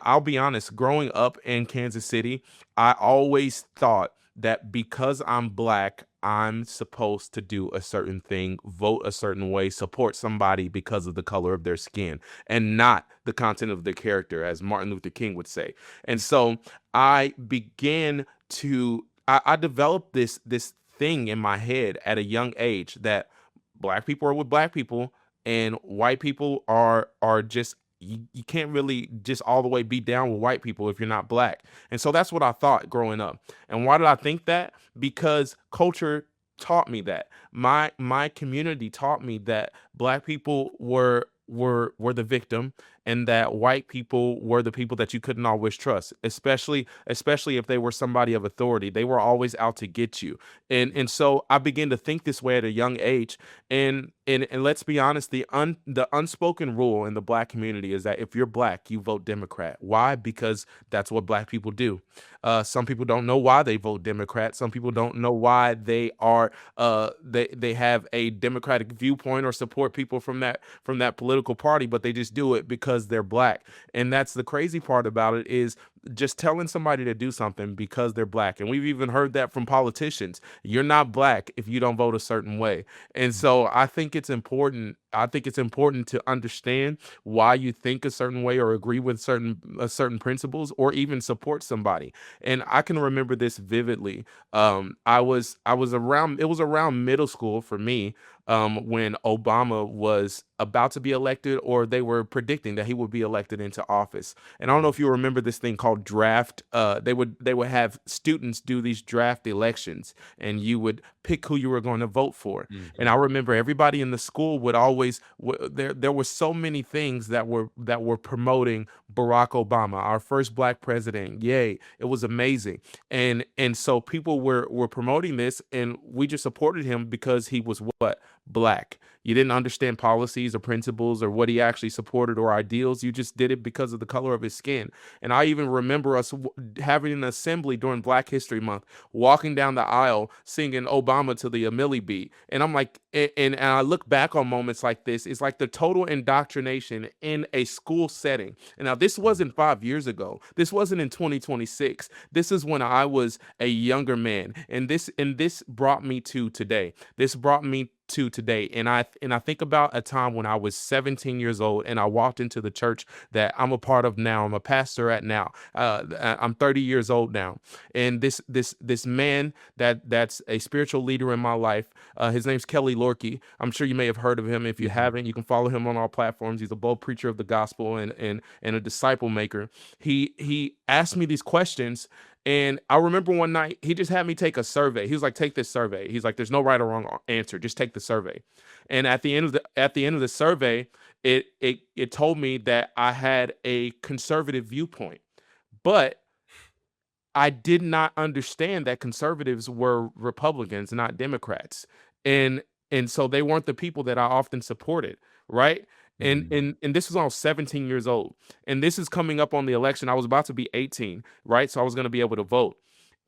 I'll be honest, growing up in Kansas City, I always thought that because I'm black, I'm supposed to do a certain thing, vote a certain way, support somebody because of the color of their skin, and not the content of their character, as Martin Luther King would say. And so I began I developed this thing in my head at a young age that black people are with black people and white people are just you can't really just all the way be down with white people if you're not black. And so that's what I thought growing up. And why did I think that? Because culture taught me that. My community taught me that black people were the victim and that white people were the people that you couldn't always trust, especially if they were somebody of authority. They were always out to get you. And so I began to think this way at a young age. And let's be honest, the unspoken rule in the black community is that if you're black, you vote Democrat. Why? Because that's what black people do. Some people don't know why they vote Democrat. Some people don't know why they have a Democratic viewpoint or support people from that political party, but they just do it because they're black. And that's the crazy part about it is just telling somebody to do something because they're black. And we've even heard that from politicians. You're not black if you don't vote a certain way. And so I think it's important. I think it's important to understand why you think a certain way or agree with certain principles or even support somebody. And I can remember this vividly. I was around. It was around middle school for me, when Obama was about to be elected, or they were predicting that he would be elected into office. And I don't know if you remember this thing called draft. They would have students do these draft elections, and you would pick who you were going to vote for. And Mhm. I remember everybody in the school would always there were so many things that were promoting Barack Obama, our first black president. Yay. It was amazing. And so people were promoting this, and we just supported him because he was what? Black. You didn't understand policies or principles or what he actually supported or ideals. You just did it because of the color of his skin. And I even remember us having an assembly during Black History Month, walking down the aisle singing Obama to the Amelie beat. And I'm like, and I look back on moments like this, it's like the total indoctrination in a school setting. And now this wasn't 5 years ago. This wasn't in 2026. This is when I was a younger man. And this brought me to today. This brought me to today. And I think about a time when I was 17 years old and I walked into the church that I'm a part of now. I'm a pastor at now. I'm 30 years old now. And this man that's a spiritual leader in my life, his name's Kelly Lorkey. I'm sure you may have heard of him. If you Mhm. haven't, you can follow him on all platforms. He's a bold preacher of the gospel and a disciple maker. He asked me these questions, and I remember one night he just had me take a survey. He was like, "Take this survey." He's like, "There's no right or wrong answer. Just take the survey." And at the end of the survey, it told me that I had a conservative viewpoint, but I did not understand that conservatives were Republicans, not Democrats. And and so they weren't the people that I often supported, right? And Mhm. and and this was when I was 17 years old. And this is coming up on the election. I was about to be 18, right? So I was going to be able to vote.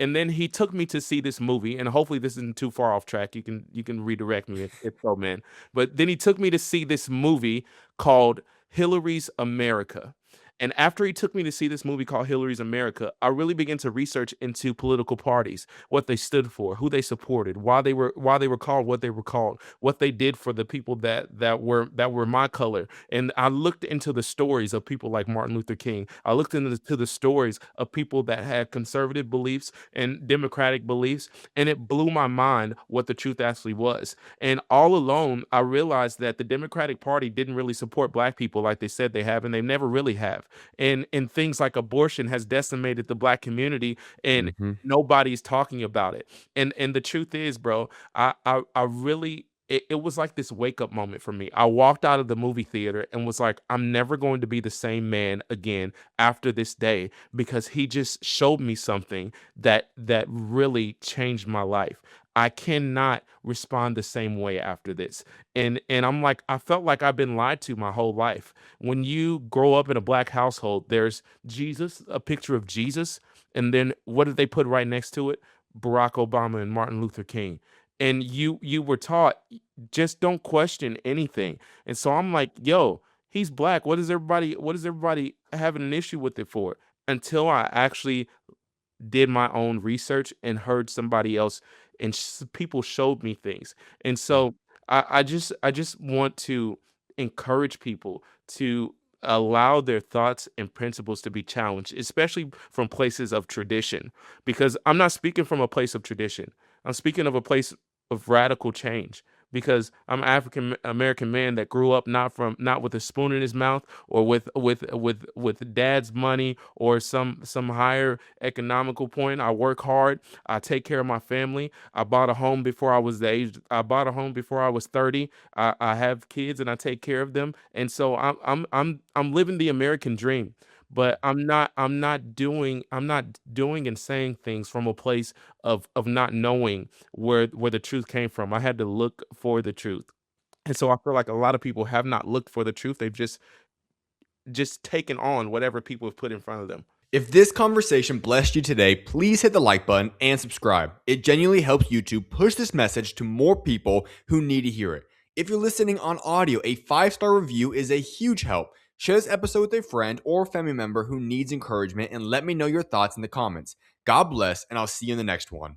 And then he took me to see this movie, and hopefully this isn't too far off track. You can redirect me if so, man. But then he took me to see this movie called Hillary's America. And after he took me to see this movie called Hillary's America, I really began to research into political parties, what they stood for, who they supported, why they were called what they were called, what they did for the people that were my color. And I looked into the stories of people like Martin Luther King. I looked into the stories of people that had conservative beliefs and democratic beliefs, and it blew my mind what the truth actually was. And all alone, I realized that the Democratic Party didn't really support black people like they said they have, and they never really have. And things like abortion has decimated the black community, and Mhm. nobody's talking about it. And the truth is, bro, I really it was like this wake up moment for me. I walked out of the movie theater and was like, I'm never going to be the same man again after this day, because he just showed me something that really changed my life. I cannot respond the same way after this. And I'm like, I felt like I've been lied to my whole life. When you grow up in a black household, there's Jesus, a picture of Jesus, and then what did they put right next to it? Barack Obama and Martin Luther King. And you were taught, just don't question anything. And so I'm like, yo, He's black. What is everybody having an issue with it for? Until I actually did my own research and heard somebody else and people showed me things. And Mm. so I just want to encourage people to allow their thoughts and principles to be challenged, especially from places of tradition, because I'm not speaking from a place of tradition. I'm speaking of a place of radical change, because I'm an African American man that grew up not with a spoon in his mouth, or with dad's money, or some higher economical point. I work hard. I take care of my family. I bought a home before I was 30. I have kids and I take care of them. And so I'm living the American dream. But I'm not doing and saying things from a place of not knowing where the truth came from. I had to look for the truth. And so I feel like a lot of people have not looked for the truth. They've just taken on whatever people have put in front of them. If this conversation blessed you today, please hit the like button and subscribe. It genuinely helps YouTube push this message to more people who need to hear it. If you're listening on audio, a 5-star review is a huge help. Share this episode with a friend or family member who needs encouragement, and let me know your thoughts in the comments. God bless, and I'll see you in the next one.